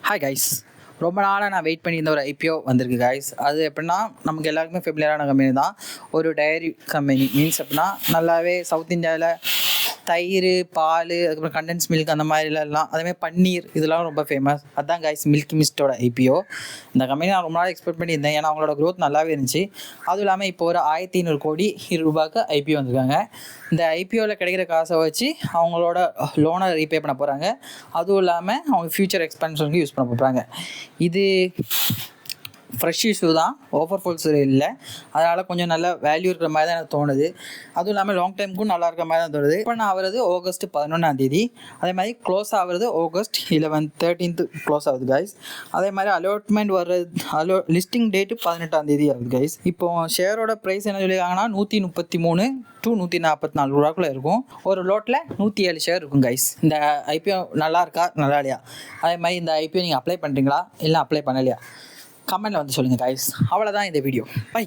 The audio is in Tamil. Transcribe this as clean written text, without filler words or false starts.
ஹாய் கைஸ், ரொம்ப நாளாக நான் வெயிட் பண்ணியிருந்த ஒரு ஐபிஓ வந்திருக்கு கைஸ். அது எப்படின்னா நமக்கு எல்லாருக்குமே ஃபெமிலியரான கம்பெனி தான். ஒரு டைரி கம்பெனி மீன்ஸ் எப்படின்னா நல்லாவே சவுத் இந்தியாவில் தயிர், பால், அதுக்கப்புறம் கண்டென்ஸ் மில்க் அந்த மாதிரிலாம், அதேமாதிரி பன்னீர் இதெல்லாம் ரொம்ப ஃபேமஸ். அதுதான் கைஸ் மில்கி மிஸ்ட்டோட ஐபிஓ. இந்த கம்பெனி நான் ரொம்ப நாள் எக்ஸ்பெக்ட் பண்ணியிருந்தேன், ஏன்னா அவங்களோட க்ரோத் நல்லாவே இருந்துச்சு. அதுவும் இல்லாமல் இப்போ ஒரு 1500 கோடி ரூபாய்க்கு ஐபிஓ வந்திருக்காங்க. இந்த ஐபிஓவில் கிடைக்கிற காசை வச்சு அவங்களோட லோனை ரீபே பண்ண போகிறாங்க. அதுவும் இல்லாமல் அவங்க ஃப்யூச்சர் எக்ஸ்பென்ஷனுக்கு யூஸ் பண்ண போகிறாங்க. இது ஃப்ரெஷ் இஷ்யூ தான், ஓவர் ஃபோல்ஸ் இல்லை. அதனால் கொஞ்சம் நல்ல வேல்யூ இருக்கிற மாதிரி தான் எனக்கு தோணுது. அதுவும் இல்லாமல் லாங் டைமுக்கும் நல்லா இருக்கிற மாதிரி தான் தோணுது. இப்போ நான் ஆகிறது ஆகஸ்ட் 11 அதே மாதிரி க்ளோஸ் ஆகிறது ஆகஸ்ட் 13 க்ளோஸ் ஆகுது கைஸ். அதே மாதிரி அலாட்மெண்ட் வர்றது லிஸ்டிங் டேட்டு 18 ஆகுது கைஸ். இப்போ ஷேரோட ப்ரைஸ் என்ன சொல்லியிருக்காங்கன்னா 133 to 144 ரூபாக்குள்ளே இருக்கும். ஒரு லோட்டில் 107 ஷேர் இருக்கும் கைஸ். இந்த ஐபிஓ நல்லா இருக்கா நல்லா இல்லையா, அதே மாதிரி இந்த ஐபிஓ நீங்கள் அப்ளை பண்ணுறீங்களா இல்லை அப்ளை பண்ணலையா, கமெண்ட்டில் வந்து சொல்லுங்கள் கைஸ். அவ்வளோதான் இந்த வீடியோ. பை.